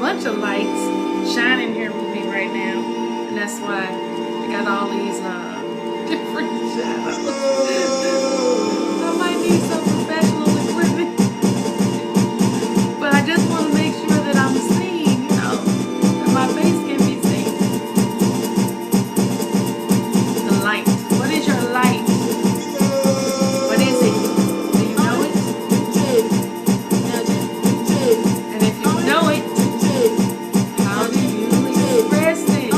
bunch of lights shining here with me right now, and that's why I got all these different shadows. I might need some professional equipment, but I just want to make sure that I'm seen, that my face can be seen. The light. What is your light? What is it? Do you know it? And if you know it, how do you express it?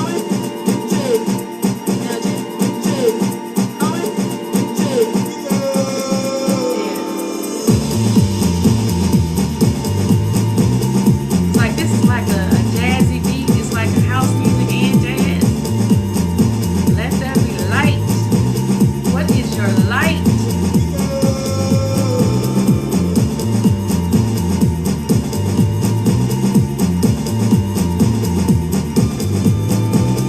It's like this is like a jazzy beat. It's like a house music and jazz. Let there be light. What is your light?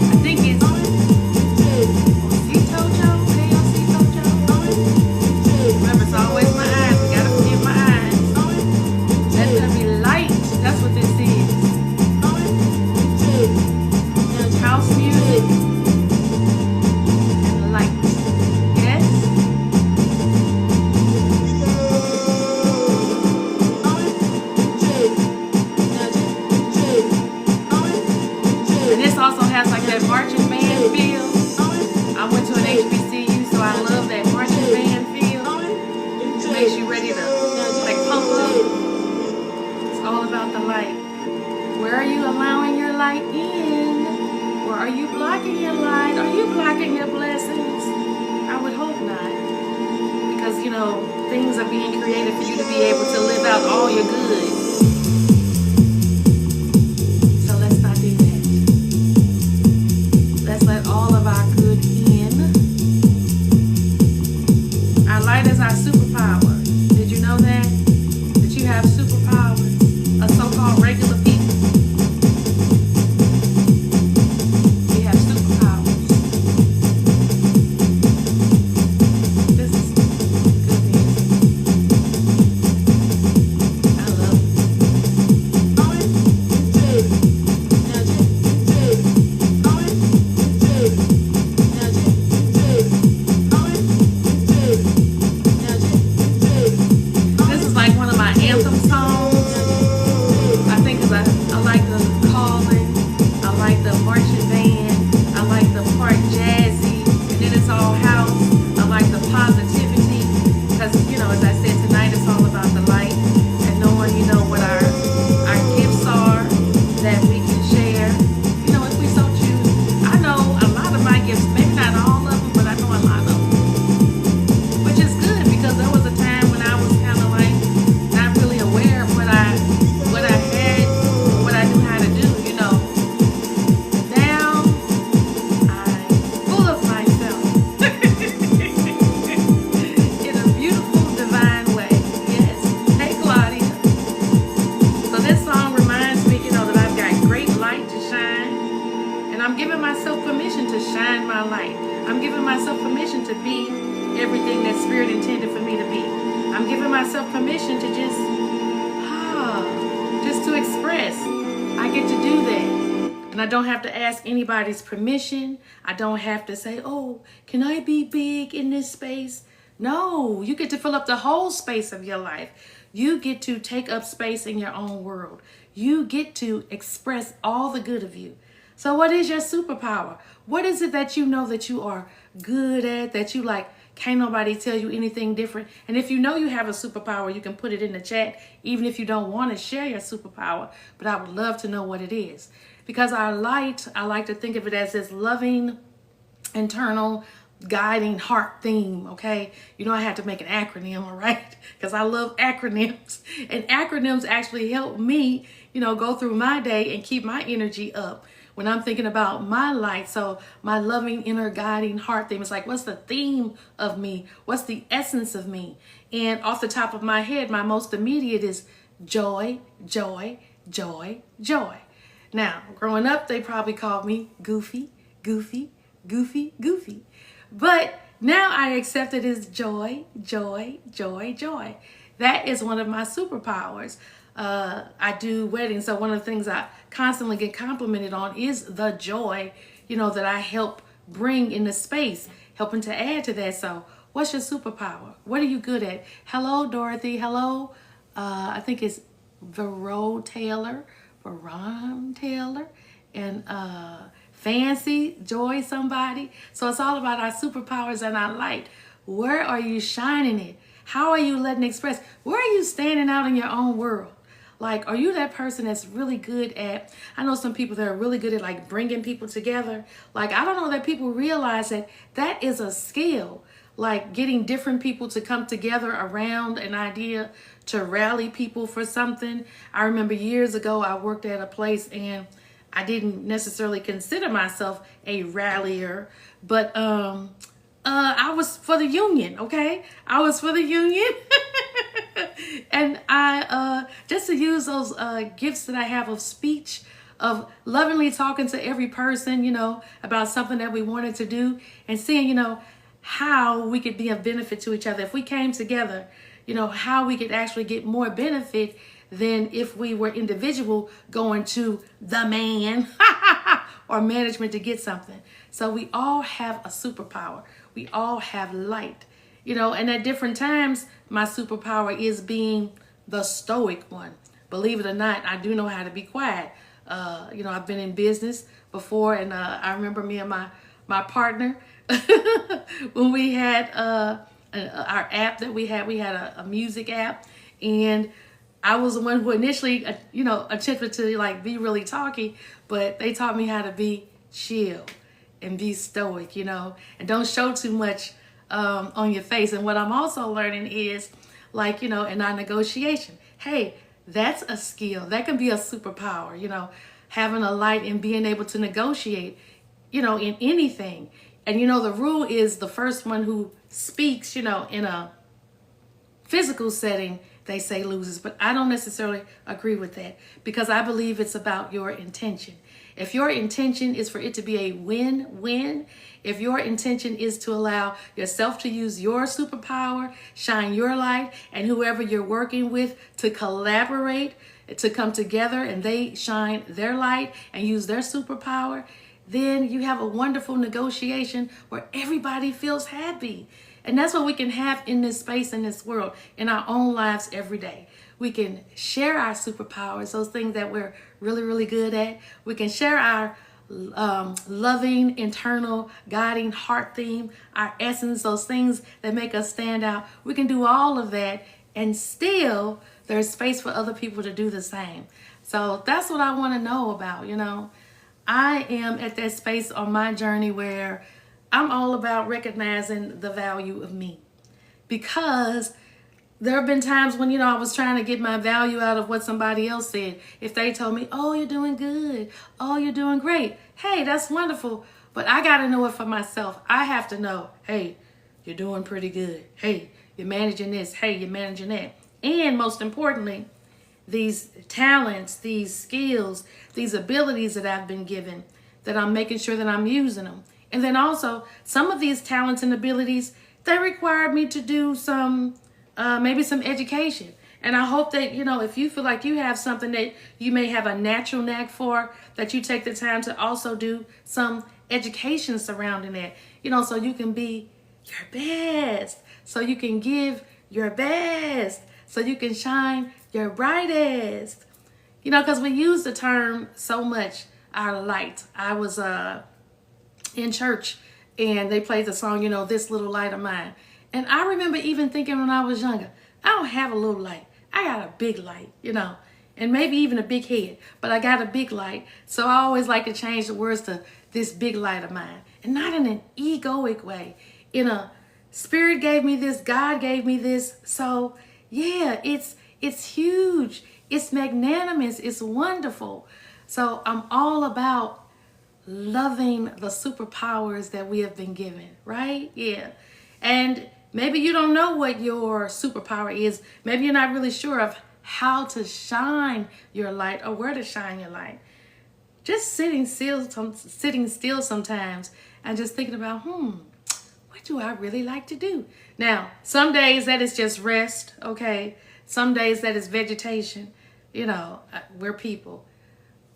I think it's Osito Joe. Hey, Osito Joe. Remember, it's always my eyes. We gotta forget my eyes. Let there be light. That's what this is. House music and light. Yes? And this also has like that marching band feel. I went to an HBCU, so I love that marching band feel. It makes you ready to like pump up. It's all about the light. Where are you allowing your light in? Or are you blocking your light? Are you blocking your blessings? I would hope not. Because, things are being created for you to be able to live out all your good. So let's not do that. Let's let all of our good in. Our light is our superpower. Did you know that? That you have superpowers? A so-called regular people. We have superpowers. This is good music. I love it. This is like one of my anthem songs. I think 'cause I like the calling, I like the marching band, I like the part jazzy, and then it's all house. I like the positivity, because as I said tonight, it's all about the light and knowing what our gifts are that we can share. If we so choose. I know a lot of my gifts, maybe not all of them, but I know a lot of them, which is good because there was a time when I was kind of like not really aware of what I had, what I knew how to do. Now I'm full of myself in a beautiful, divine way. Yes. Hey, Claudia. So this song reminds me, that I've got great light to shine, and I'm giving myself permission to shine my light. I'm giving myself permission to be everything that Spirit intended for me to be. I'm giving myself permission to just to express. I get to do that. And I don't have to ask anybody's permission. I don't have to say, oh, can I be big in this space? No, you get to fill up the whole space of your life. You get to take up space in your own world. You get to express all the good of you. So what is your superpower? What is it that you know that you are good at, that you like? Can't nobody tell you anything different. And if you know you have a superpower, you can put it in the chat, even if you don't want to share your superpower. But I would love to know what it is. Because our light, I like to think of it as this loving, internal, guiding heart theme, okay? I had to make an acronym, all right? Because I love acronyms. And acronyms actually help me, go through my day and keep my energy up when I'm thinking about my light. So my loving, inner, guiding heart theme is like, what's the theme of me? What's the essence of me? And off the top of my head, my most immediate is joy, joy, joy, joy. Now, growing up, they probably called me goofy, goofy, goofy, goofy. But now I accept it as joy, joy, joy, joy. That is one of my superpowers. I do weddings. So one of the things I constantly get complimented on is the joy, that I help bring in the space, helping to add to that. So what's your superpower? What are you good at? Hello, Dorothy. Hello. I think it's Veron Taylor, and Fancy, Joy, somebody. So it's all about our superpowers and our light. Where are you shining it? How are you letting it express? Where are you standing out in your own world? Like, are you that person that's really good at, I know some people that are really good at like bringing people together. Like, I don't know that people realize that that is a skill. Like getting different people to come together around an idea, to rally people for something. I remember years ago, I worked at a place and I didn't necessarily consider myself a rallier, but I was for the union, okay? I was for the union. And I, just to use those gifts that I have of speech, of lovingly talking to every person, about something that we wanted to do, and seeing, how we could be of benefit to each other. If we came together, how we could actually get more benefit than if we were individual going to the man or management to get something. So we all have a superpower. We all have light, and at different times, my superpower is being the stoic one. Believe it or not, I do know how to be quiet. I've been in business before, and I remember me and my partner, when we had our app that we had a music app, and I was the one who initially, attempted to like be really talky, but they taught me how to be chill and be stoic, and don't show too much on your face. And what I'm also learning is like, in our negotiation, hey, that's a skill. That can be a superpower, having a light and being able to negotiate, in anything. And, the rule is the first one who speaks, in a physical setting, they say loses. But I don't necessarily agree with that, because I believe it's about your intention. If your intention is for it to be a win-win, if your intention is to allow yourself to use your superpower, shine your light, and whoever you're working with to collaborate, to come together and they shine their light and use their superpower, then you have a wonderful negotiation where everybody feels happy. And that's what we can have in this space, in this world, in our own lives every day. We can share our superpowers, those things that we're really, really good at. We can share our loving, internal, guiding heart theme, our essence, those things that make us stand out. We can do all of that, and still there's space for other people to do the same. So that's what I want to know about, I am at that space on my journey where I'm all about recognizing the value of me, because there have been times when, I was trying to get my value out of what somebody else said. If they told me, oh, you're doing good. Oh, you're doing great. Hey, that's wonderful. But I got to know it for myself. I have to know, hey, you're doing pretty good. Hey, you're managing this. Hey, you're managing that. And most importantly, these talents, these skills, these abilities that I've been given, that I'm making sure that I'm using them. And then also, some of these talents and abilities, they required me to do some, maybe some education. And I hope that, if you feel like you have something that you may have a natural knack for, that you take the time to also do some education surrounding that, so you can be your best, so you can give your best, so you can shine your brightest. Because we use the term so much, our light. I was in church and they played the song, This Little Light of Mine. And I remember even thinking when I was younger, I don't have a little light. I got a big light, and maybe even a big head, but I got a big light. So I always like to change the words to this big light of mine, and not in an egoic way. In a spirit gave me this, God gave me this. So yeah, it's huge. It's magnanimous. It's wonderful. So I'm all about loving the superpowers that we have been given, right? Yeah. And maybe you don't know what your superpower is. Maybe you're not really sure of how to shine your light or where to shine your light. Just sitting still sometimes and just thinking about, what do I really like to do? Now, some days that is just rest, okay? Some days that is vegetation. We're people.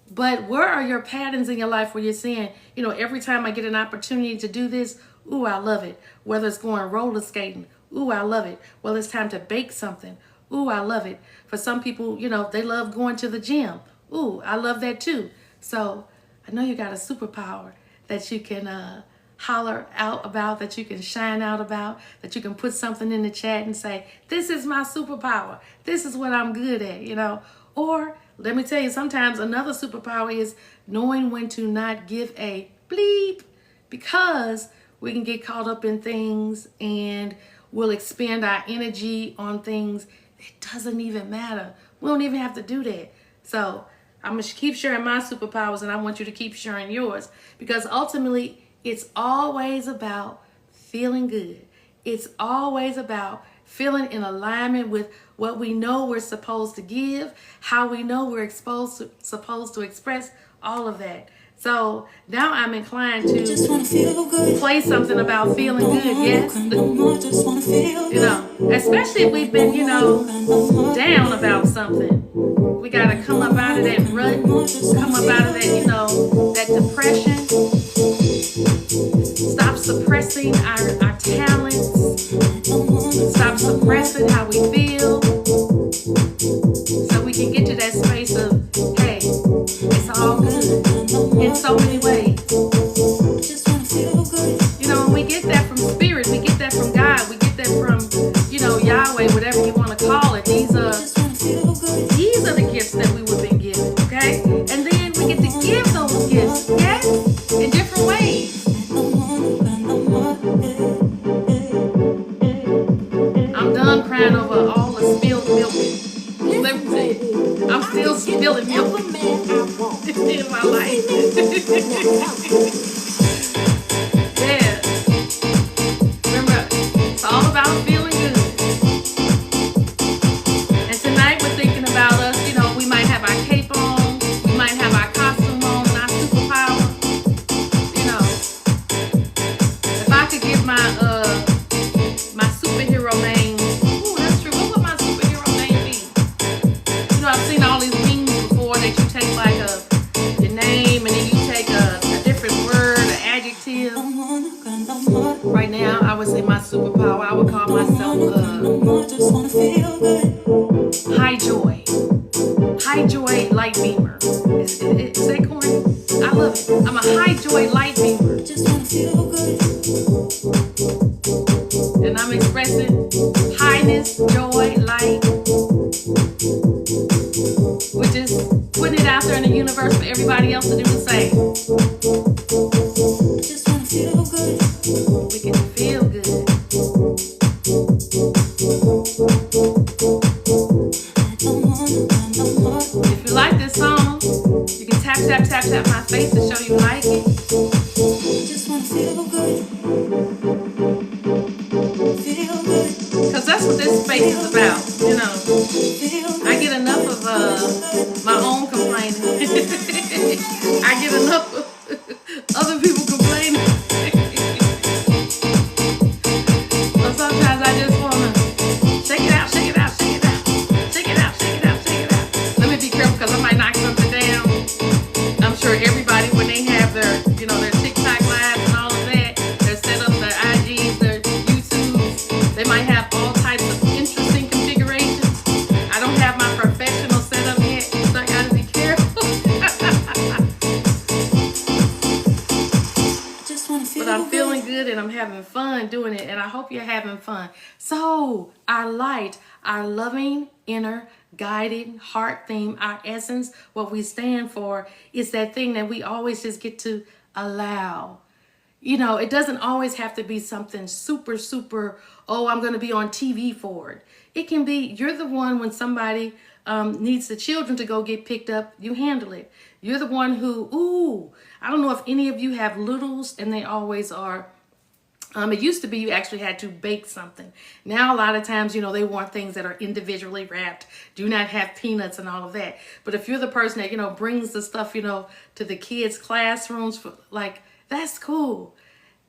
But where are your patterns in your life where you're saying, every time I get an opportunity to do this, ooh, I love it. Whether it's going roller skating, ooh, I love it. Whether it's time to bake something, ooh, I love it. For some people, they love going to the gym. Ooh, I love that too. So I know you got a superpower that you can holler out about, that you can shine out about, that you can put something in the chat and say, this is my superpower. This is what I'm good at, Or let me tell you, sometimes another superpower is knowing when to not give a bleep, because we can get caught up in things and we'll expend our energy on things. It doesn't even matter. We don't even have to do that. So I'm going to keep sharing my superpowers, and I want you to keep sharing yours, because ultimately it's always about feeling good. It's always about feeling in alignment with what we know we're supposed to give, how we know we're supposed to express, all of that. So now I'm inclined to play something about feeling good, yes? Especially if we've been, down about something. We got to come up out of that rut, come up out of that, that depression. Stop suppressing our talents. Stop suppressing how we feel. So we can get to that space of, hey, it's all good in so many ways. And we get that from spirit. We get that from God. We get that from, Yahweh, whatever you want to call it. These are the gifts that we were being given, okay? And then we get to give those gifts, yes, in different ways. I'm done crying over all the spilled milk. Let me see. I'm still spilling milk in my life. Yeah. Remember, it's all about feeling good. And tonight we're thinking about us, we might have our cape on, we might have our costume on, and our superpower. If I could give my superhero name, that's true. What would my superhero name be? I've seen all these memes before that you take like your name and then you take a different word, an adjective. Right now, I would say my superpower, I would call myself High Joy. High Joy Light Beamer. Is that corny? I love it. I'm a High Joy Light Beamer. And I'm expressing highness, joy, light. We're just putting it out there in the universe for everybody else to do the same. We can feel good. If you like this song, you can tap, tap, tap, tap my face to show you like it. Because that's what this space is about, I get enough of my own complaining. I get enough of other people complaining. So sometimes I just want to shake it out, shake it out, shake it out, shake it out, shake it out, shake it out. Let me be careful because I might knock something down. I'm sure everybody, when they have their, their TikTok lives and all of that, their setups, their IGs, their YouTubes, they might have all types of interesting configurations. I don't have my professional setup yet, so I gotta be careful. But I'm feeling good and I'm having fun doing it, and I hope you're having fun. So our light, our loving inner guiding heart theme, our essence, what we stand for, is that thing that we always just get to allow. It doesn't always have to be something super, super, I'm going to be on TV for it. It can be, you're the one when somebody needs the children to go get picked up, you handle it. You're the one who, I don't know if any of you have littles, and they always are. It used to be you actually had to bake something. Now, a lot of times, they want things that are individually wrapped, do not have peanuts and all of that. But if you're the person that, brings the stuff, to the kids' classrooms, that's cool.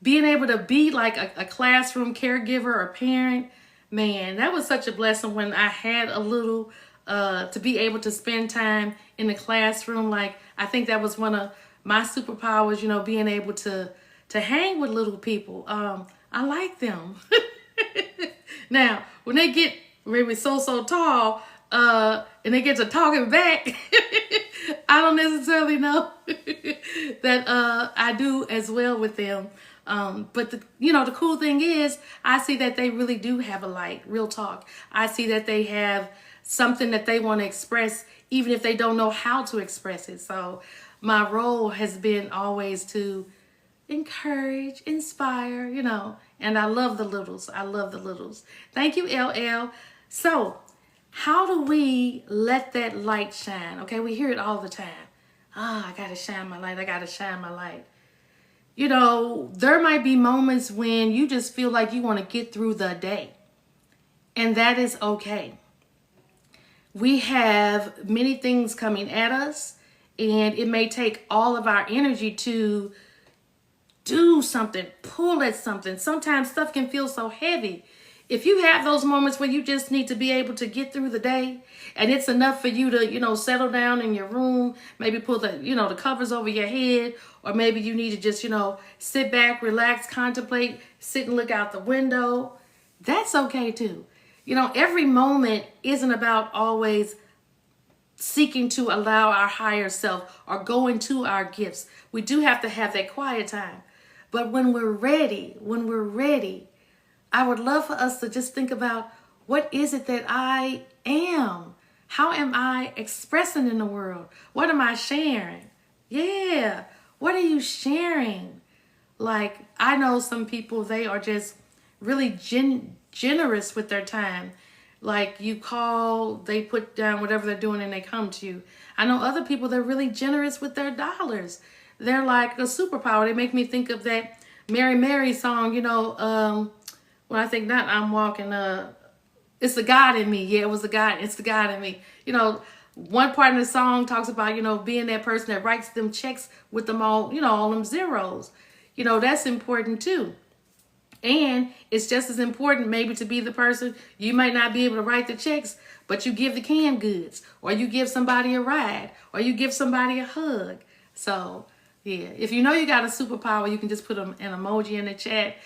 Being able to be like a classroom caregiver or parent, man, that was such a blessing when I had a little to be able to spend time in the classroom. Like, I think that was one of my superpowers, you know, being able to hang with little people. I like them. Now, when they get maybe so tall, and they get to talking back, I don't necessarily know that I do as well with them. But the cool thing is, I see that they really do have a light, real talk. I see that they have something that they want to express, even if they don't know how to express it. So my role has been always to encourage, inspire, and I love the littles. I love the littles. Thank you, LL. So how do we let that light shine? Okay, we hear it all the time. I gotta shine my light. I gotta shine my light. There might be moments when you just feel like you want to get through the day, and that is okay. We have many things coming at us, and it may take all of our energy to do something, pull at something. Sometimes stuff can feel so heavy. If you have those moments where you just need to be able to get through the day, and it's enough for you to, settle down in your room, maybe pull the covers over your head, or maybe you need to just, sit back, relax, contemplate, sit and look out the window. That's okay too. Every moment isn't about always seeking to allow our higher self or go into our gifts. We do have to have that quiet time. But when we're ready, I would love for us to just think about, what is it that I am? How am I expressing in the world? What am I sharing? Yeah. What are you sharing? Like, I know some people, they are just really generous with their time. Like, you call, they put down whatever they're doing and they come to you. I know other people, they're really generous with their dollars. They're like a superpower. They make me think of that Mary Mary song, when I think that I'm walking, it's the God in me. Yeah, it was the God. It's the God in me. One part of the song talks about, being that person that writes them checks with them all, all them zeros. That's important too. And it's just as important maybe to be the person, you might not be able to write the checks, but you give the canned goods, or you give somebody a ride, or you give somebody a hug. So yeah, if you got a superpower, you can just put an emoji in the chat.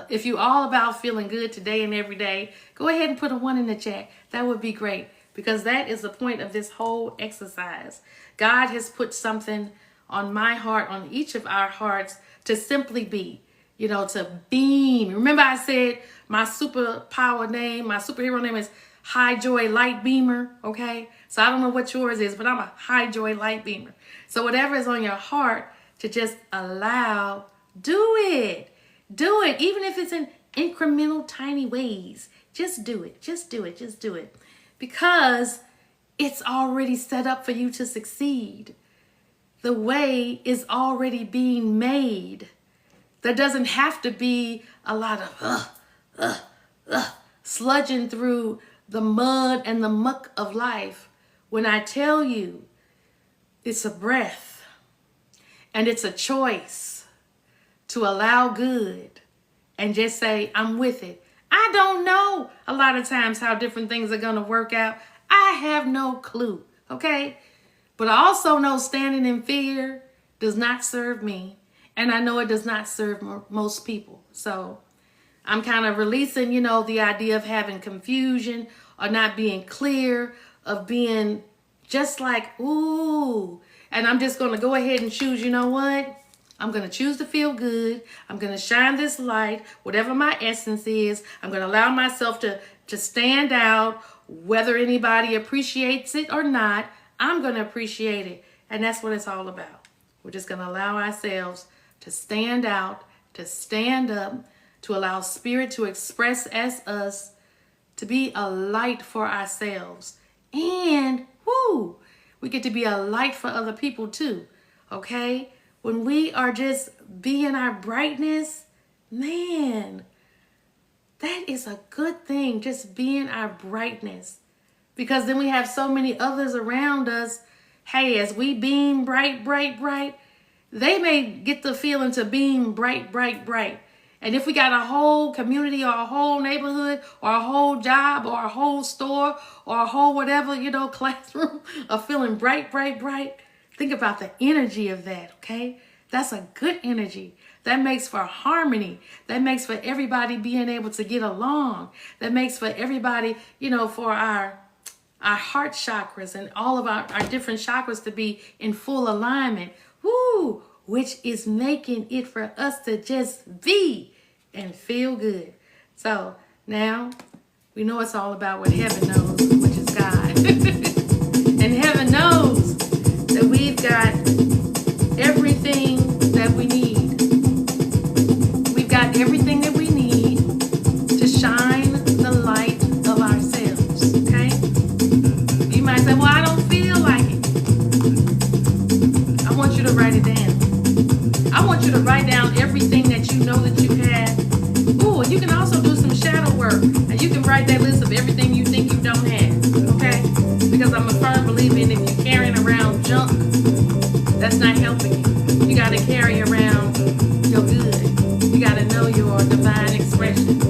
If you're all about feeling good today and every day, go ahead and put a 1 in the chat. That would be great, because that is the point of this whole exercise. God has put something on my heart, on each of our hearts, to simply be, to beam. Remember I said my superpower name, my superhero name is High Joy Light Beamer, okay? So I don't know what yours is, but I'm a High Joy Light Beamer. So whatever is on your heart, to just allow, do it. Do it, even if it's in incremental, tiny ways. Just do it. Just do it. Just do it. Because it's already set up for you to succeed. The way is already being made. There doesn't have to be a lot of sludging through the mud and the muck of life. When I tell you, it's a breath and it's a choice to allow good and just say, I'm with it. I don't know a lot of times how different things are going to work out. I have no clue, okay? But I also know standing in fear does not serve me. And I know it does not serve most people. So I'm kind of releasing, the idea of having confusion or not being clear, of being just like, ooh. And I'm just going to go ahead and choose, what? I'm going to choose to feel good. I'm going to shine this light, whatever my essence is. I'm going to allow myself to stand out, whether anybody appreciates it or not. I'm going to appreciate it. And that's what it's all about. We're just going to allow ourselves to stand out, to stand up, to allow spirit to express as us, to be a light for ourselves. And, we get to be a light for other people too, okay? When we are just being our brightness, man, that is a good thing, just being our brightness. Because then we have so many others around us. Hey, as we beam bright, bright, bright, they may get the feeling to beam bright, bright, bright. And if we got a whole community or a whole neighborhood or a whole job or a whole store or a whole whatever, classroom are feeling bright, bright, bright, think about the energy of that, okay? That's a good energy. That makes for harmony. That makes for everybody being able to get along. That makes for everybody, for our heart chakras and all of our different chakras to be in full alignment. Woo! Which is making it for us to just be and feel good. So now we know it's all about what heaven knows, which is God. And heaven knows that we've got everything that we need. We've got everything that we need to shine the light of ourselves, okay? You might say, well, I don't feel like it. I want you to write it down. I want you to write down everything that you know that you have. Ooh, you can also do some shadow work. And you can write that list of everything you think you don't have, okay? Because I'm a firm believer in if you're carrying around junk, that's not helping you. You got to carry around your good. You got to know your divine expression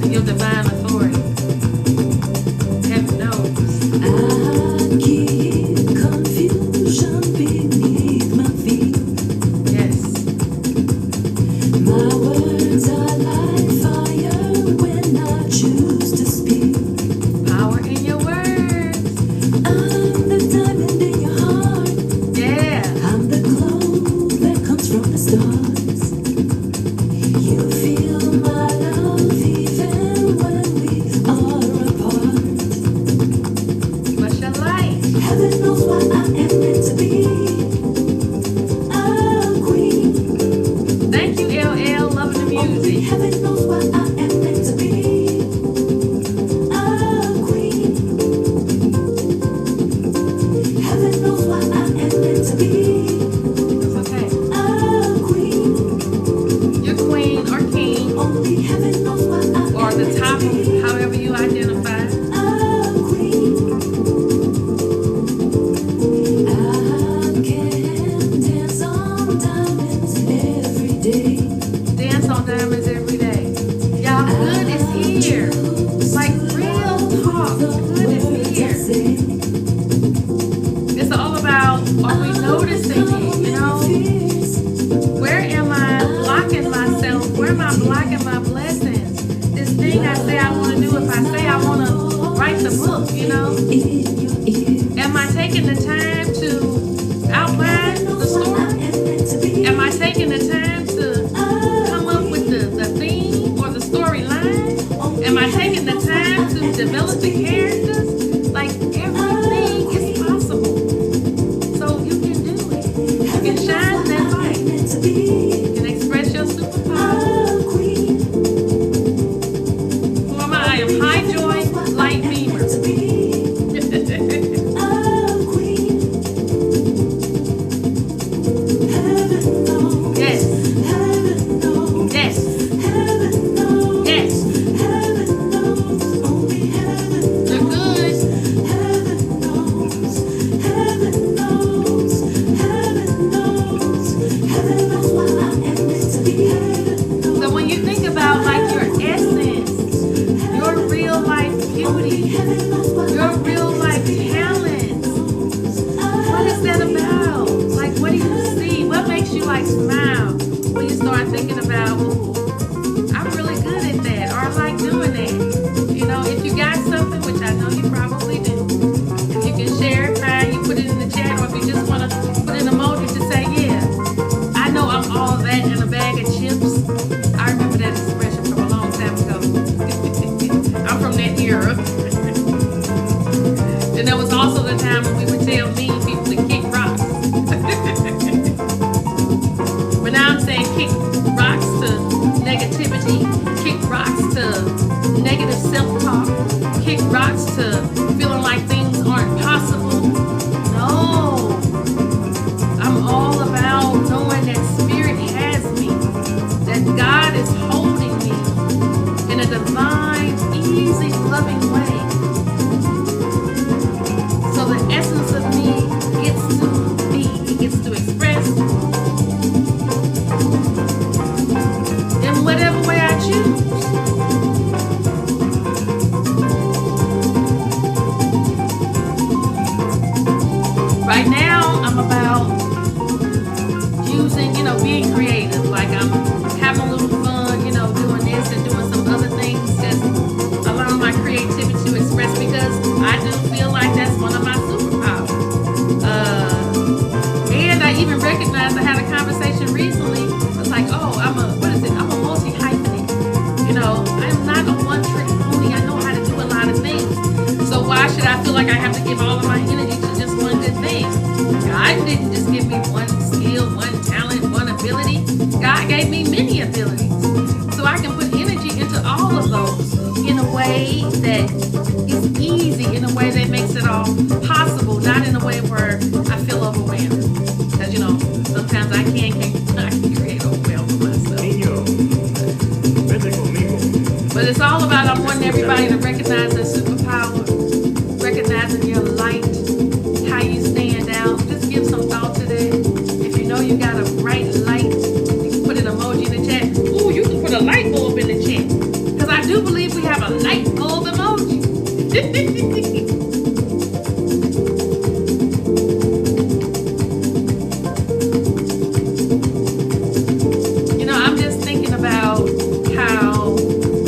and your divine authority. Heaven knows. I keep confusion beneath my feet. Yes. My words are like fire when I choose to speak. Power in your words. I'm the diamond in your heart. Yeah. I'm the glow that comes from the stars. You feel my love even when we are apart. What's your light? Heaven knows what I am meant to be. A queen. Thank you, LL. Loving the Only music. heaven knows what I am meant to be. A queen. Heaven knows what I am meant to be. It's okay. A queen. You're queen or king Only heaven knows what I am or the meant top to be. of however you identify. A queen. I can dance on diamonds every day. Dance on diamonds every day. Y'all, good is here. Like real talk. Good is here. It's all about, are we noticing it, Where am I blocking myself? Where am I blocking my blessings? This thing I say I want to do, if I say I want to write the book, Am I taking the time to outline the story? Am I taking the time to come up with the theme or the storyline? Am I taking the time to develop the characters? Like everything is possible. So you can do it. You can shine that light. You can express your superpower. Who am I? I am high joy, light beamer. Yes. Yes. Yes. You're good. So when you think about like your essence, your real life beauty, your real life talent, what is that about? Like what do you see? What makes you like smile when you start thinking about, ooh, I'm really good at that, or I like doing that. If you got something, which I know you probably do, if you can share it, fine, you put it in the chat, or if you just want to put an emoji to say, yeah, I know I'm all that in a bag of chips. I remember that expression from a long time ago. I'm from that era. And there was also the time when we would tell mean people to kick rocks. But now I'm saying kick rocks to gave me many abilities. So I can put energy into all of those in a way that is easy, in a way that makes it all possible, not in a way where I feel overwhelmed. Because, you know, sometimes I can create overwhelm for myself. But it's all about, I want everybody to recognize their superpower, recognizing your light, how you stand out. Just give some thought to that. If you know you got a bright light, you can put an emoji in the chat. Ooh, you can put a light bulb in the chat. Because I do believe we have a light bulb emoji. You know, I'm just thinking about how,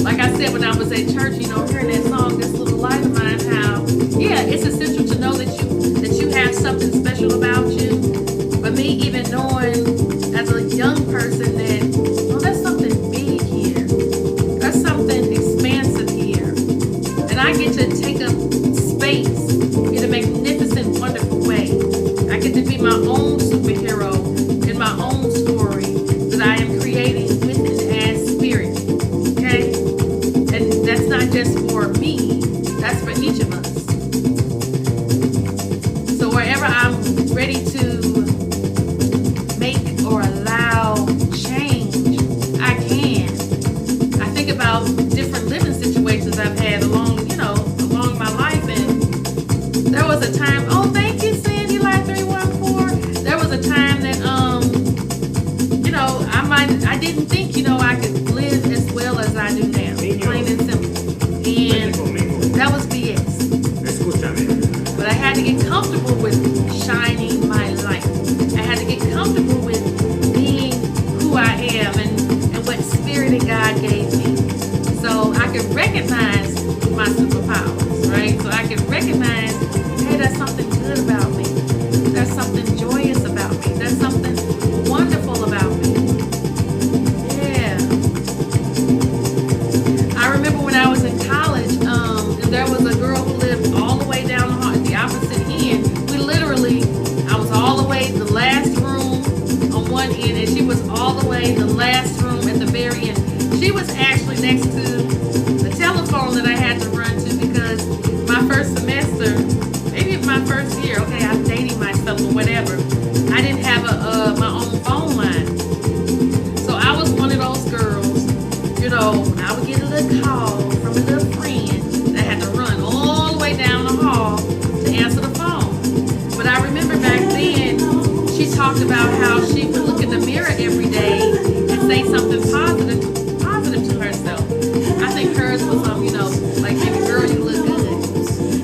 like I said when I was at church, you know, hearing that song, This Little Light of Mine, how, yeah, it's essential to know that you have something special about you. But me even knowing as a young person that, oh, there's something big here. There's something expansive here. And I get to take up space in a magnificent, wonderful way. I get to be my own superhero in my own story that I am creating with and as spirit. Okay? And that's not just for me, that's for each of us. So wherever I'm ready to make or allow change, I can. I think about different living situations I've had along my life, and there was a time, oh, thank you, Sandy Life 314. There was a time that I didn't think, I could live as well as I do now. Plain and simple. And that was BS. But I had to get comfortable with shining my light. I had to get comfortable with being who I am and what spirit and God gave me. So I could recognize my superpowers, right? So I could recognize, hey, there's something good about me. There's something joyous about me. There's something wonderful about me. Yeah. I remember when I was in college, and there was a girl who lived all the way down the hall at the opposite end. I was all the way in the last room on one end, and she was all the way in the last room at the very end. She was actually next to the telephone that I had to run to because my first semester, maybe my first year, okay, I'm dating myself or whatever, I didn't have my own phone line. So I was one of those girls, when I would get a little call from a little friend that had to run all the way down the hall to answer the phone. But I remember back then, she talked about how she would look in the mirror every day and say something positive to herself. I think hers was like, baby girl, you look good.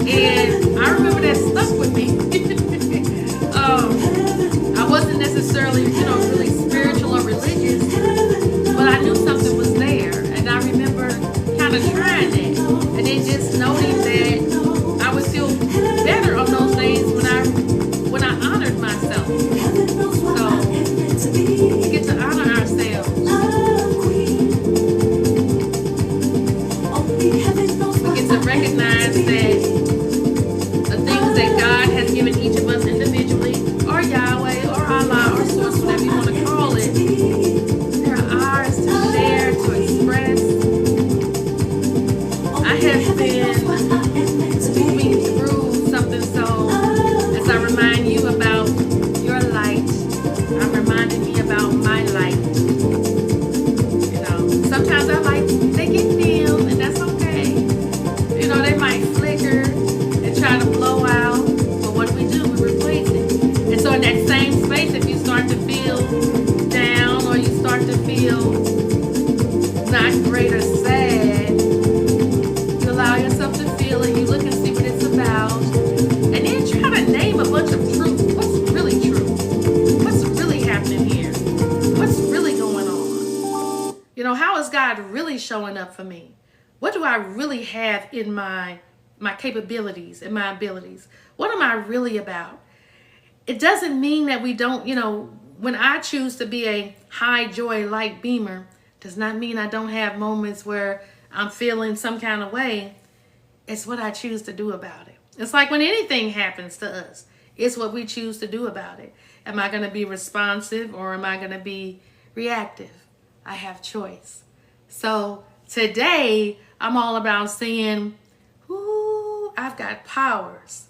And I remember that stuck with me. I wasn't necessarily, really spiritual or religious, but I knew something was there. And I remember kind of trying that. And then just noting that I would feel better on those days when I honored myself. So we get to honor ourselves. We get to recognize that the things that God has given each of us individually, or Yahweh, or Allah, or Source, whatever you want to call it, they're ours to share, to express. I have been moving through something, so as I remind you about your light, I'm reminding me about my light. Sometimes our lights, they get dim, and that's okay. They might flicker and try to blow out, but what we do, we replace it. And so in that same space, if you start to feel down or you start to feel not great or sad, you allow yourself to feel it, you look and see what it's about, and then try to name a bunch of truth. What's really true? What's really happening here? What's really going on? How is God really showing up for me? What do I really have in my capabilities and my abilities? What am I really about? It doesn't mean that we don't, when I choose to be a high joy light beamer, does not mean I don't have moments where I'm feeling some kind of way. It's what I choose to do about it. It's like when anything happens to us, it's what we choose to do about it. Am I going to be responsive or am I going to be reactive? I have choice. So today, I'm all about saying, ooh, I've got powers.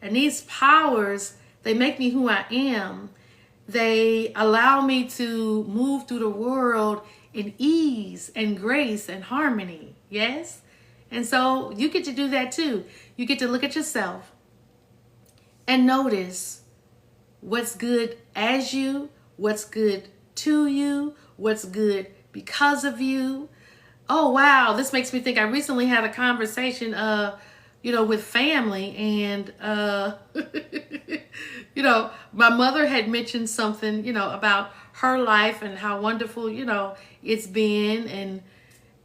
And these powers, they make me who I am. They allow me to move through the world in ease and grace and harmony. Yes? And so you get to do that too. You get to look at yourself and notice what's good as you, what's good to you, what's good because of you. Oh, wow. This makes me think I recently had a conversation, with family, and, my mother had mentioned something, about her life and how wonderful, it's been.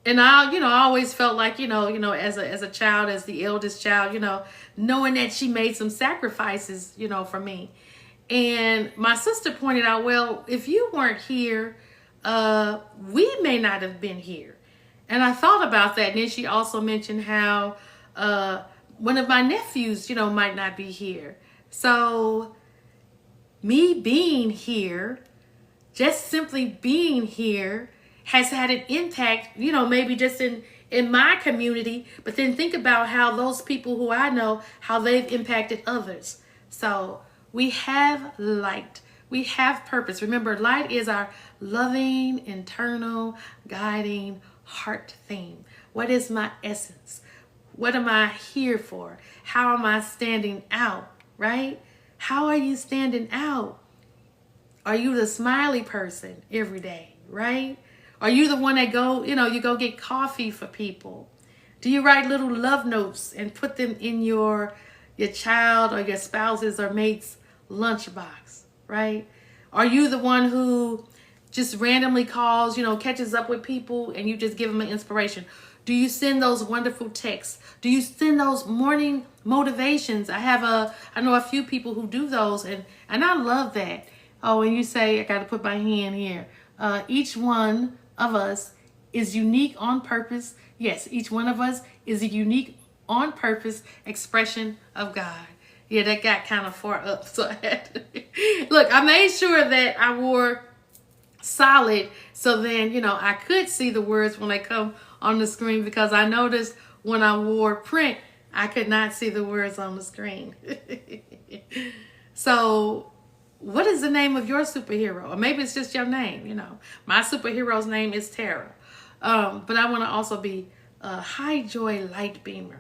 And I always felt like, as a child, as the eldest child, knowing that she made some sacrifices, for me. And my sister pointed out, well, if you weren't here, we may not have been here. And I thought about that. And then she also mentioned how one of my nephews, might not be here. So me being here, just simply being here, has had an impact, maybe just in my community. But then think about how those people who I know, how they've impacted others. So we have light. We have purpose. Remember, light is our loving, internal, guiding heart theme. What is my essence? What am I here for? How am I standing out, right? How are you standing out? Are you the smiley person every day, right? Are you the one that you go get coffee for people? Do you write little love notes and put them in your child or your spouse's or mate's lunchbox, right? Are you the one who just randomly calls, catches up with people and you just give them an inspiration? Do you send those wonderful texts? Do you send those morning motivations? I know a few people who do those, and I love that. Oh, and you say, I got to put my hand here. Each one of us is unique on purpose. Yes, each one of us is a unique on purpose expression of God. Yeah, that got kind of far up. So I had to look, I made sure that I wore solid so then, I could see the words when they come on the screen, because I noticed when I wore print, I could not see the words on the screen. So what is the name of your superhero? Or maybe it's just your name, My superhero's name is Tara. But I want to also be a high joy light beamer.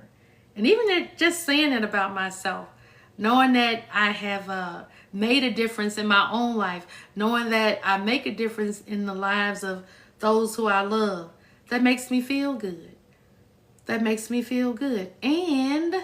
And even just saying it about myself, knowing that I have made a difference in my own life, knowing that I make a difference in the lives of those who I love, that makes me feel good. That makes me feel good. And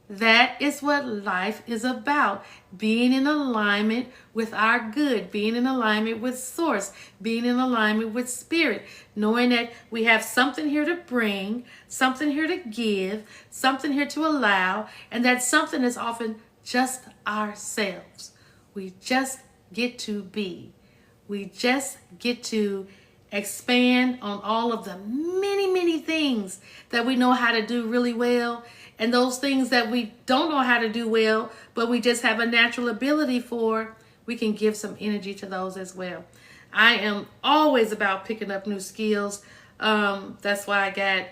that is what life is about. Being in alignment with our good, being in alignment with source, being in alignment with spirit, knowing that we have something here to bring, something here to give, something here to allow, and that something is often just ourselves. We just get to be. We just get to expand on all of the many, many things that we know how to do really well, and those things that we don't know how to do well, but we just have a natural ability for, we can give some energy to those as well. I am always about picking up new skills. That's why I got,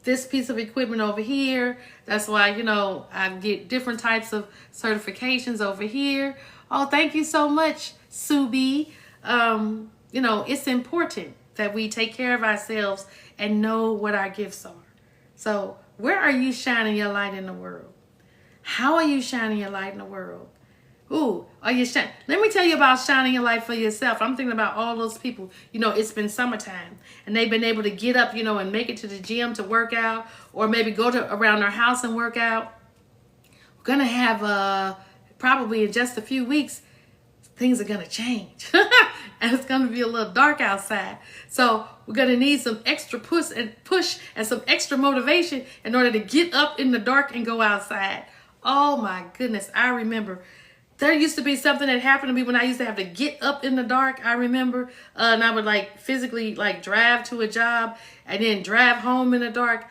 this piece of equipment over here. That's why, I get different types of certifications over here. Oh, thank you so much, Subi. It's important that we take care of ourselves and know what our gifts are. So where are you shining your light in the world? How are you shining your light in the world? Ooh, are you shining? Let me tell you about shining your light for yourself. I'm thinking about all those people, it's been summertime and they've been able to get up, and make it to the gym to work out, or maybe go around their house and work out. We're going to have probably in just a few weeks, things are going to change. And it's going to be a little dark outside. So we're going to need some extra push and some extra motivation in order to get up in the dark and go outside. Oh my goodness. I remember there used to be something that happened to me when I used to have to get up in the dark. I remember, and I would physically drive to a job and then drive home in the dark.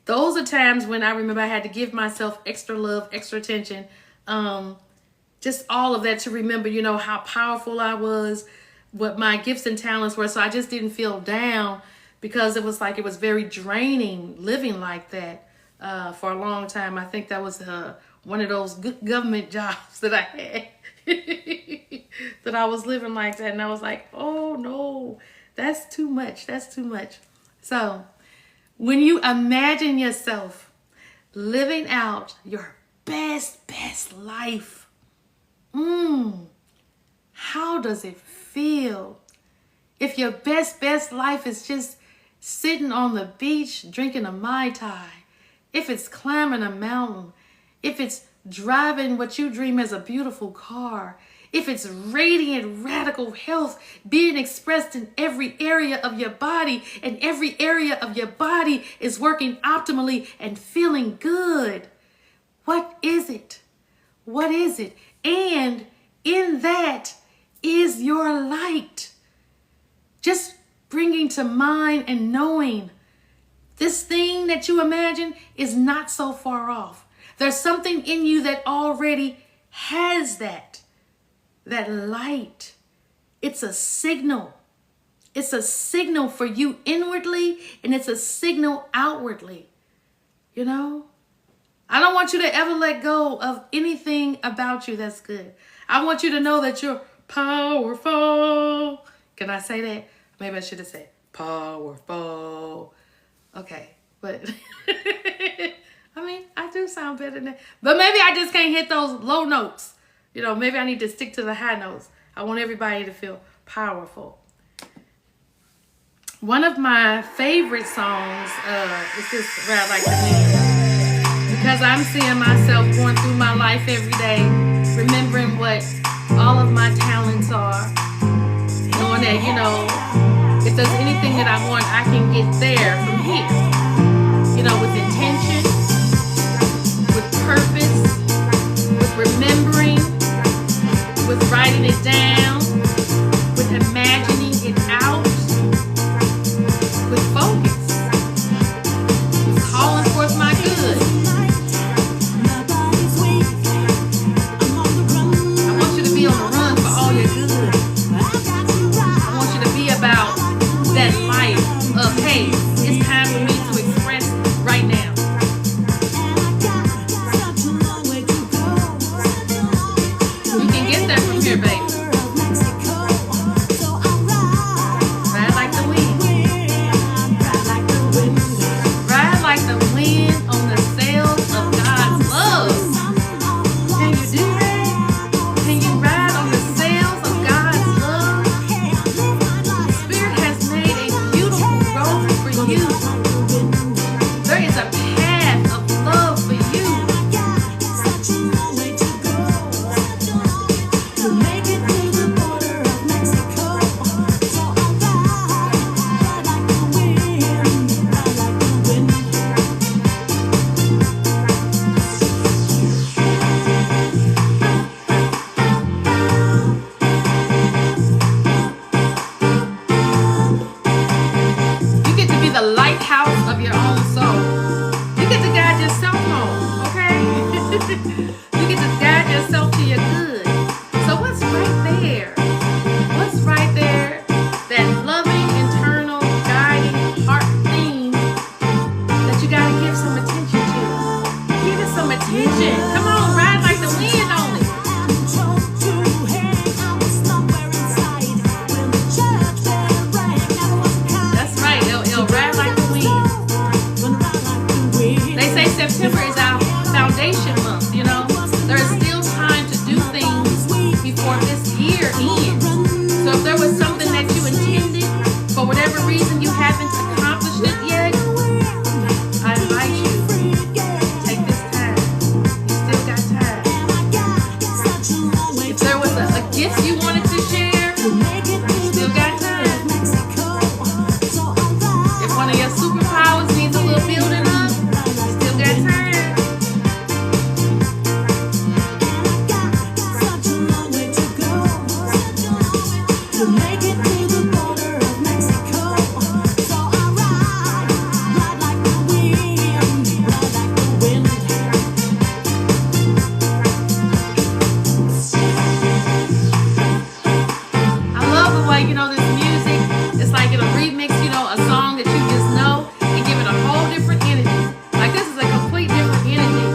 Those are times when I remember I had to give myself extra love, extra attention. Just all of that to remember, how powerful I was. what my gifts and talents were. So I just didn't feel down because it was like it was very draining living like that for a long time. I think that was one of those good government jobs that I had that I was living like that. And I was like, oh no, that's too much. That's too much. So when you imagine yourself living out your best life, how does it feel? If your best life is just sitting on the beach drinking a Mai Tai, if it's climbing a mountain, if it's driving what you dream as a beautiful car, if it's radiant, radical health being expressed in every area of your body, and every area of your body is working optimally and feeling good, what is it? What is it? And in that is your light. Just bringing to mind and knowing this thing that you imagine is not so far off. There's something in you that already has that light. It's a signal. It's a signal for you inwardly, and it's a signal outwardly. You know? I don't want you to ever let go of anything about you that's good. I want you to know that you're powerful. Can I say that? Maybe I should have said powerful. Okay, but I mean, I do sound better than that. But maybe I just can't hit those low notes. You know, maybe I need to stick to the high notes. I want everybody to feel powerful. One of my favorite songs is this Ride Like the Wind. Because I'm seeing myself going through my life every day, remembering what all of my talents are. Knowing that, you know, if there's anything that I want, I can get there from here. You know, with intention, with purpose, with remembering, with writing it down, with imagining it out, with focus, with calling forth my good. I want you to be on the run for all your good. I want you to be about that life of, hey, it's time for me to express right now. You can get that from here, baby. Ride like the wind. Ride like the wind on the sails of God's love. Can you do that? Can you ride on the sails of God's love? The Spirit has made a beautiful road for you. There is a path of love for you. You get to be the lighthouse of your own soul. You get to guide yourself home, okay? You get to guide yourself to your good. So what's right there? What's right there? That loving, internal, guiding heart theme that you gotta give some attention to. Give it some attention. Come on, ride like the wind on it. That's right, it'll ride like the wind. They say September is our foundation month, you know. There's still time to do things before this year ends. So if there was something that you intended, for whatever reason you haven't accomplished it yet, I invite you, take this time. You still got time. If there was a gift you wanted to share, you still got time. If one of your superpowers needs a little building up, you still got time. I love the way play, this music. It's like it'll remix, a song that you just know and give it a whole different energy. Like this is a complete different energy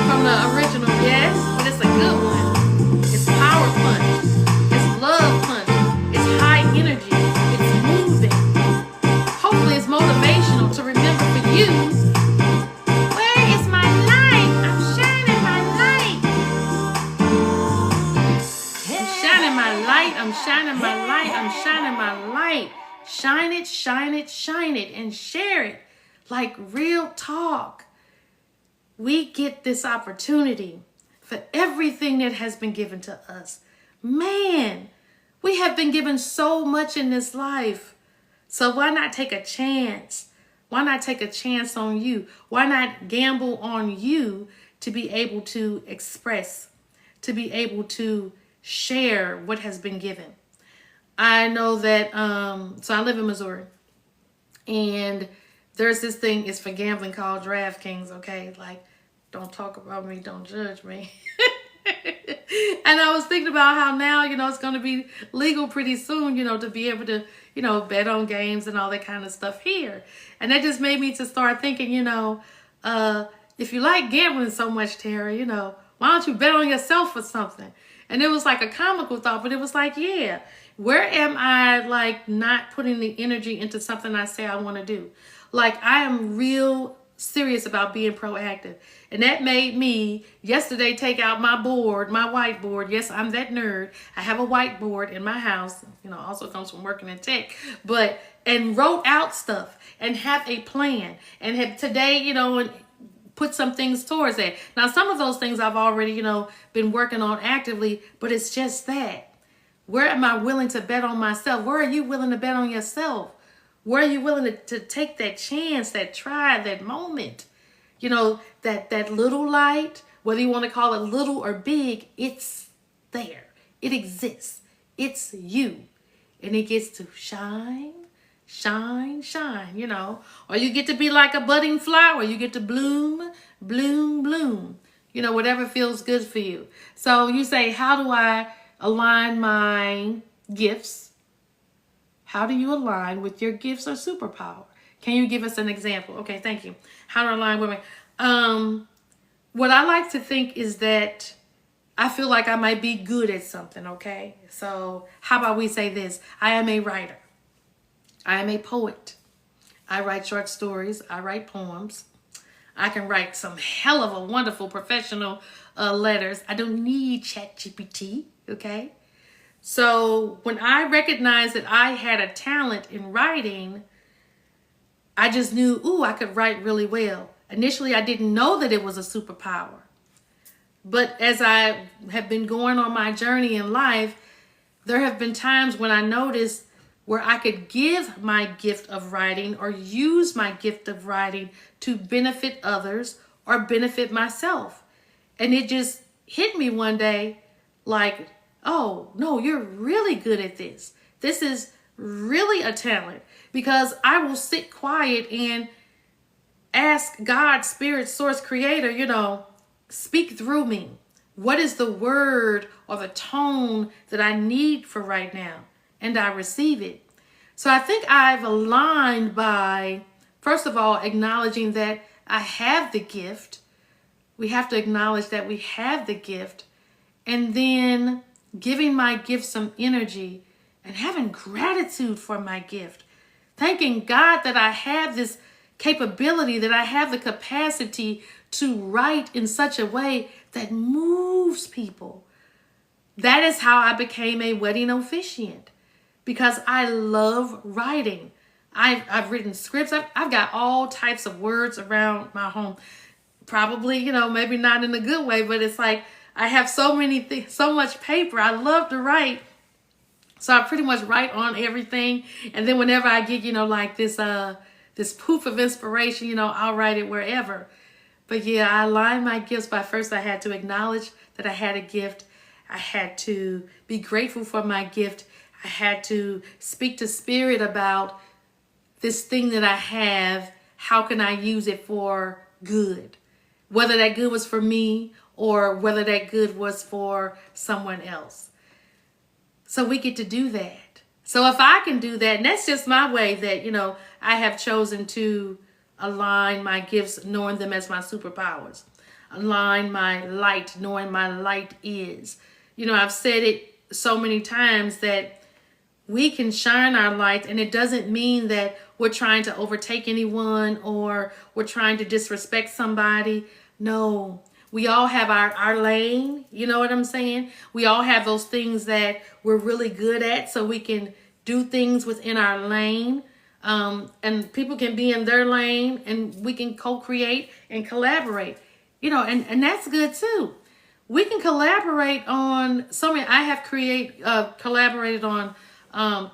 from the original, yes, but it's a good one. It's power punch. It's love punch. It's high energy. It's moving. Hopefully it's motivational to remember for you. Where is my light? I'm shining my light. I'm shining my light. I'm shining my light. I'm shining my light. Shine it, shine it, shine it, and share it. Like real talk. We get this opportunity for everything that has been given to us. Man, we have been given so much in this life. So why not take a chance? Why not take a chance on you? Why not gamble on you to be able to express, to be able to share what has been given? I know that, so I live in Missouri, and there's this thing, it's for gambling called DraftKings, okay? Like, don't talk about me, don't judge me. And I was thinking about how now, it's going to be legal pretty soon, to be able to, bet on games and all that kind of stuff here. And that just made me to start thinking, if you like gambling so much, Tara, why don't you bet on yourself for something? And it was like a comical thought, but it was like, yeah, where am I like not putting the energy into something I say I want to do? Like I am real serious about being proactive. And that made me yesterday take out my board, my whiteboard. Yes, I'm that nerd. I have a whiteboard in my house, also comes from working in tech, and wrote out stuff and have a plan and have today, and put some things towards that. Now, some of those things I've already, been working on actively, but it's just that. Where am I willing to bet on myself? Where are you willing to bet on yourself? Where are you willing to take that chance, that try, that moment? That little light, whether you want to call it little or big, it's there. It exists. It's you. And it gets to shine, shine, shine, Or you get to be like a budding flower. You get to bloom, bloom, bloom. Whatever feels good for you. So you say, how do I align my gifts? How do you align with your gifts or superpower? Can you give us an example? Okay, thank you. How to align with me. What I like to think is that I feel like I might be good at something, okay? So how about we say this? I am a writer. I am a poet. I write short stories. I write poems. I can write some hell of a wonderful professional letters. I don't need ChatGPT, okay? So when I recognized that I had a talent in writing, I just knew, I could write really well. Initially, I didn't know that it was a superpower. But as I have been going on my journey in life, there have been times when I noticed where I could give my gift of writing or use my gift of writing to benefit others or benefit myself. And it just hit me one day like, oh, no, you're really good at this. This is really a talent, because I will sit quiet and ask God, Spirit, Source, Creator, speak through me. What is the word or the tone that I need for right now? And I receive it. So I think I've aligned by, first of all, acknowledging that I have the gift. We have to acknowledge that we have the gift, and then giving my gift some energy and having gratitude for my gift. Thanking God that I have this capability, that I have the capacity to write in such a way that moves people. That is how I became a wedding officiant, because I love writing. I've written scripts. I've got all types of words around my home. Probably, maybe not in a good way, but it's like I have so many things, so much paper. I love to write. So I pretty much write on everything. And then whenever I get, like this poof of inspiration, I'll write it wherever. But yeah, I align my gifts by first I had to acknowledge that I had a gift. I had to be grateful for my gift. I had to speak to Spirit about this thing that I have. How can I use it for good? Whether that good was for me or whether that good was for someone else. So we get to do that. So if I can do that, and that's just my way that, I have chosen to align my gifts, knowing them as my superpowers. Align my light, knowing my light is. I've said it so many times that we can shine our light, and it doesn't mean that we're trying to overtake anyone or we're trying to disrespect somebody. No, we all have our lane. You know what I'm saying? We all have those things that we're really good at, so we can do things within our lane. And people can be in their lane, and we can co-create and collaborate. And that's good too. We can collaborate on so many. I have collaborated on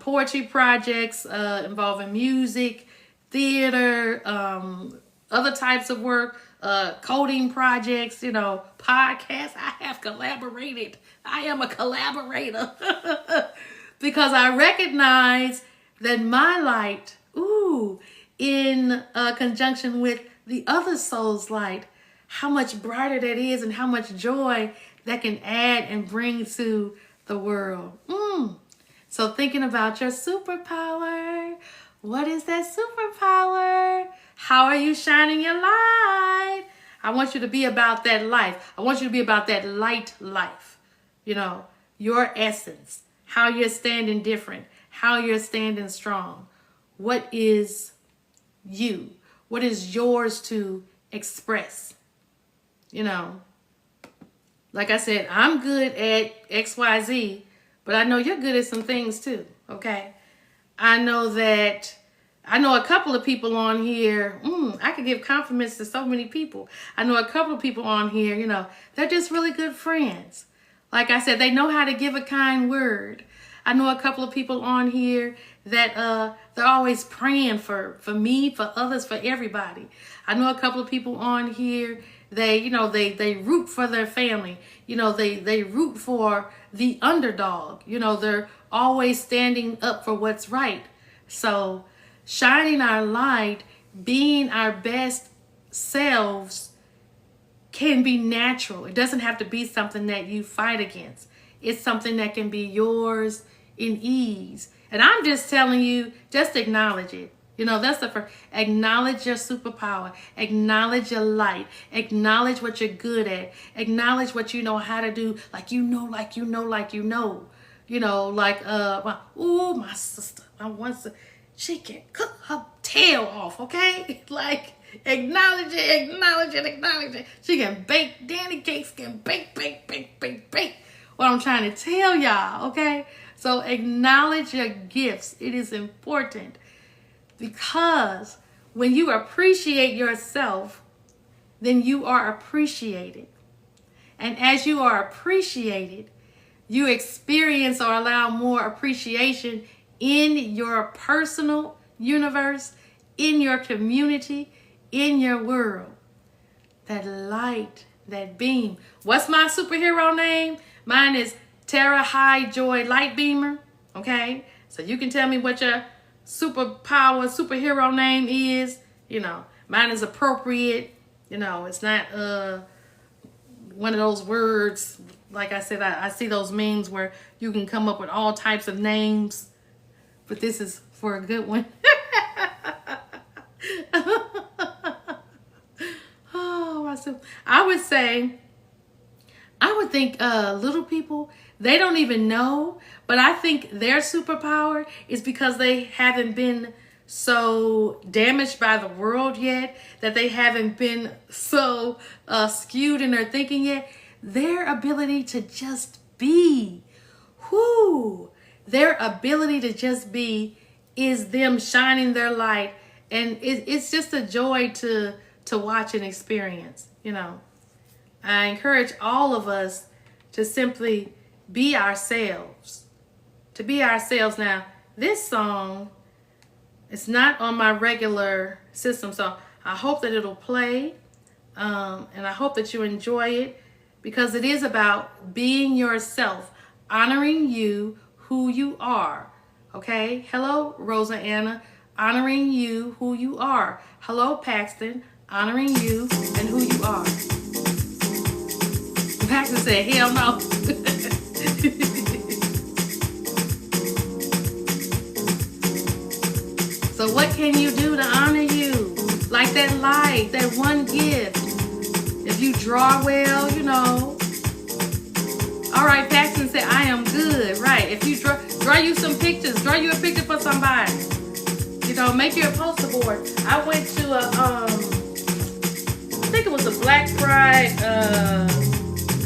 poetry projects involving music, theater, other types of work, coding projects, podcasts. I have collaborated. I am a collaborator because I recognize that my light, in conjunction with the other soul's light, how much brighter that is and how much joy that can add and bring to the world. So thinking about your superpower, what is that superpower? How are you shining your light? I want you to be about that life. I want you to be about that light life. Your essence, how you're standing different, how you're standing strong. What is you? What is yours to express? Like I said, I'm good at XYZ, but I know you're good at some things too, okay? I know a couple of people on here, I could give compliments to so many people. I know a couple of people on here, they're just really good friends. Like I said, they know how to give a kind word. I know a couple of people on here that they're always praying for me, for others, for everybody. I know a couple of people on here, they root for their family. They root for the underdog. They're always standing up for what's right. So shining our light, being our best selves can be natural. It doesn't have to be something that you fight against. It's something that can be yours in ease. And I'm just telling you, just acknowledge it. That's the first. Acknowledge your superpower. Acknowledge your light. Acknowledge what you're good at. Acknowledge what you know how to do. Like my sister. She can cook her tail off, okay? Like, acknowledge it. She can bake. Danny Cakes can bake. What I'm trying to tell y'all, okay? So acknowledge your gifts. It is important. Because when you appreciate yourself, then you are appreciated. And as you are appreciated, you experience or allow more appreciation in your personal universe, in your community, in your world. That light, that beam. What's my superhero name? Mine is Tara High Joy Light Beamer. Okay? So you can tell me what your superhero name is. Mine is appropriate. It's not one of those words. Like I said, I see those memes where you can come up with all types of names, but this is for a good one. I would think little people, they don't even know, but I think their superpower is because they haven't been so damaged by the world yet, that they haven't been so skewed in their thinking yet. Their ability to just be, their ability to just be is them shining their light, and it's just a joy to watch and experience. I encourage all of us to simply be ourselves. To be ourselves. Now, this song is not on my regular system, so I hope that it'll play, and I hope that you enjoy it, because it is about being yourself, honoring you, who you are. Okay? Hello, Rosa Anna, honoring you, who you are. Hello, Paxton, honoring you and who you are. Paxton said, hell no. So what can you do to honor you? Like that light, that one gift. If you draw well, you know. All right, Paxton said, I am good. Right. If you draw you some pictures, draw you a picture for somebody. You know, make you a poster board. I went to I think it was a Black Pride,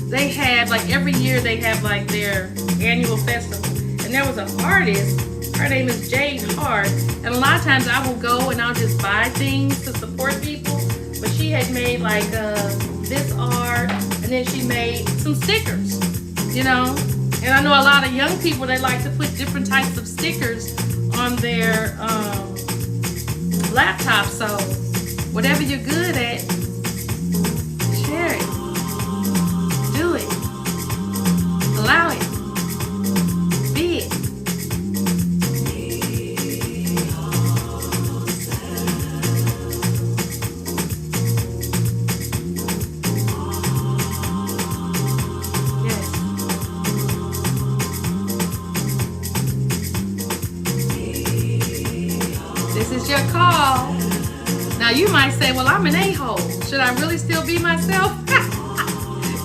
they had, like every year they have like their annual festival. And there was an artist, her name is Jade Hart. And a lot of times I will go and I'll just buy things to support people. But she had made like this art, and then she made some stickers, you know. And I know a lot of young people, they like to put different types of stickers on their laptops. So whatever you're good at, share it, do it, allow it, be it. Your call. Now you might say, well, I'm an a-hole. Should I really still be myself?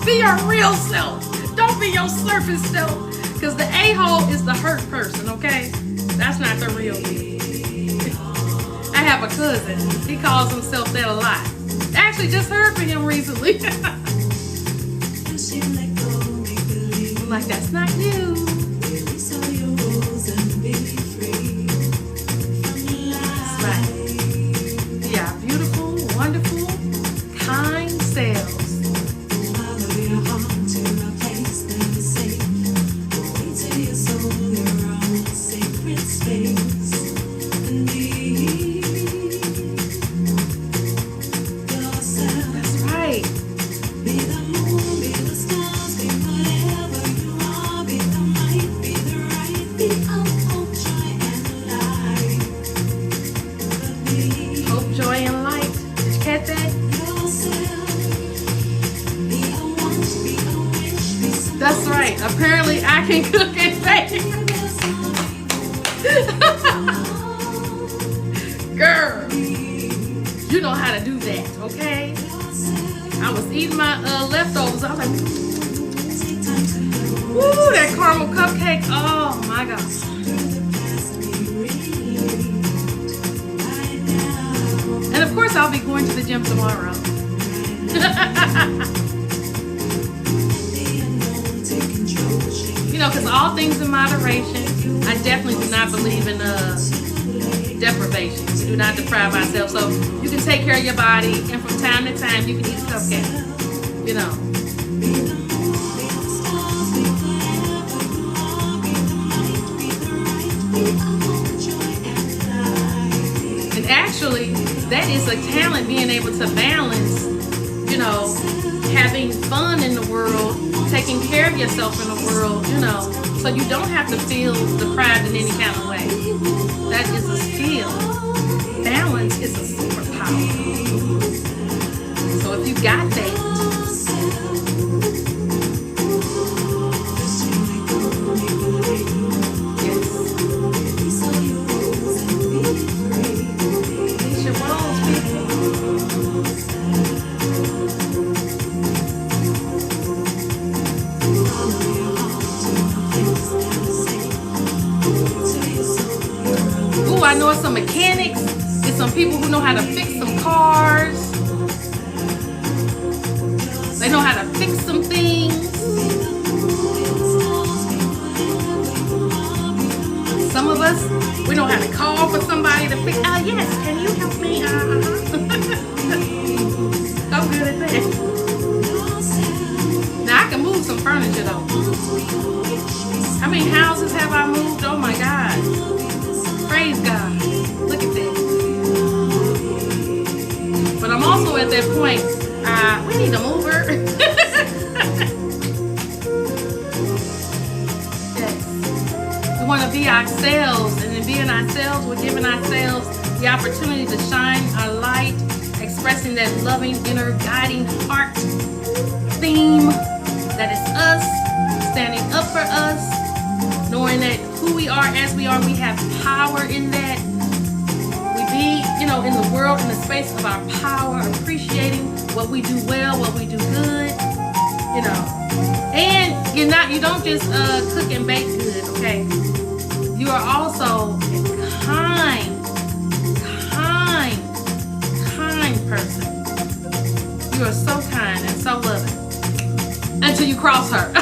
Be your real self. Don't be your surface self. Because the a-hole is the hurt person, okay? That's not the real you. I have a cousin. He calls himself that a lot. I actually just heard from him recently. I'm like, that's not you. Yeah, beautiful, wonderful, kind selves. Follow your heart to a place that is safe. Away to your soul, your own sacred space. And be yourself. That's right. Be the moon, be the stars, be whatever you are. Be the might, be the right, be hope, joy, and light. Hope, joy, and light. Did you catch that? That's right. Apparently, I can cook and bake. Girl, you know how to do that, okay? I was eating my leftovers. I was like, woo, that caramel cupcake. Oh, my gosh. And of course, I'll be going to the gym tomorrow. You know, because all things in moderation. I definitely do not believe in deprivation. We do not deprive ourselves. So you can take care of your body, and from time to time, you can eat a cupcake. You know. And actually, that is a talent, being able to balance, you know, having fun in the world, taking care of yourself in the world, you know, so you don't have to feel deprived in any kind of way. That is a skill. Balance is a superpower. So if you got that, I know some mechanics, it's some people who know how to fix some cars. They know how to fix some things. Some of us, we know how to call for somebody to fix. Yes, can you help me? I'm good at that. Now I can move some furniture though. How many houses have I moved? Oh my God. Praise God. Look at that. But I'm also at that point, we need a mover. Yes. We want to be ourselves, and in being ourselves, we're giving ourselves the opportunity to shine our light, expressing that loving inner guiding heart theme that is us, standing up for us, knowing that who we are as we are, we have power in that. world in the space of our power, appreciating what we do well, what we do good, you know. And you don't just cook and bake good, okay? You are also a kind person. You are so kind and so loving. Until you cross her.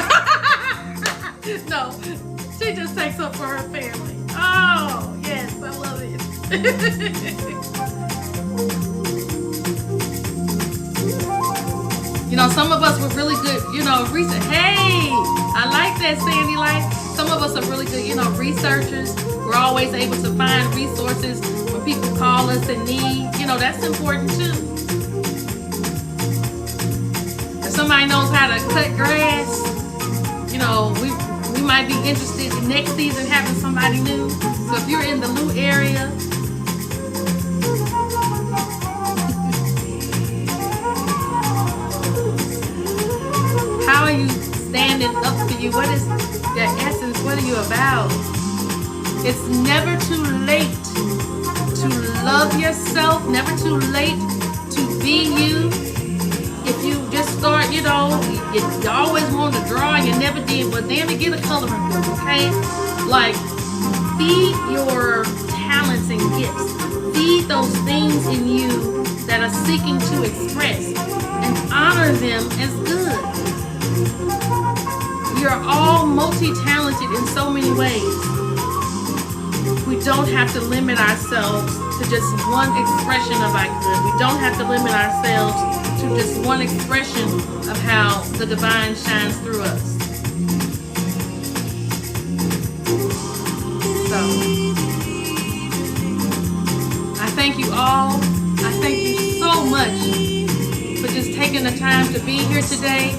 No, she just takes up for her family. Oh, yes, I love it. You know, some of us were really good, you know, hey, I like that, Sandy Light. Some of us are really good, you know, researchers. We're always able to find resources when people call us in need. You know, that's important too. If somebody knows how to cut grass, you know, we might be interested in next season having somebody new. So if you're in the Lou area, how are you standing up for you? What is the essence? What are you about? It's never too late to love yourself, never too late to be you. If you just start, you know, you always wanted to draw, you never did, but damn it, get a coloring book, okay? Like, feed your talents and gifts. Feed those things in you that are seeking to express and honor them as good. We are all multi-talented in so many ways. We don't have to limit ourselves to just one expression of our good. We don't have to limit ourselves to just one expression of how the divine shines through us. So, I thank you all. I thank you so much for just taking the time to be here today.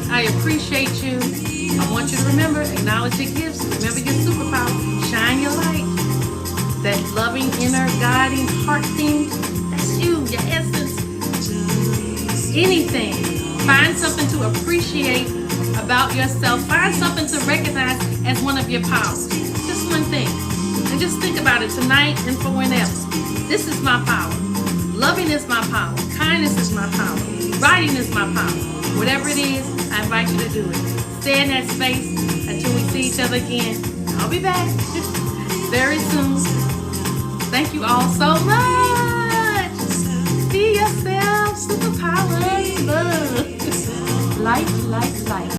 I appreciate you. I want you to remember, acknowledge your gifts. Remember your superpower. Shine your light. That loving, inner, guiding, heart theme, that's you, your essence. Anything. Find something to appreciate about yourself. Find something to recognize as one of your powers. Just one thing. And just think about it tonight and for whenever. This is my power. Loving is my power. Kindness is my power. Writing is my power. Whatever it is, I invite you to do it. Stay in that space until we see each other again. I'll be back very soon. Thank you all so much. Be yourself. Superpower. Love. Light, light, light.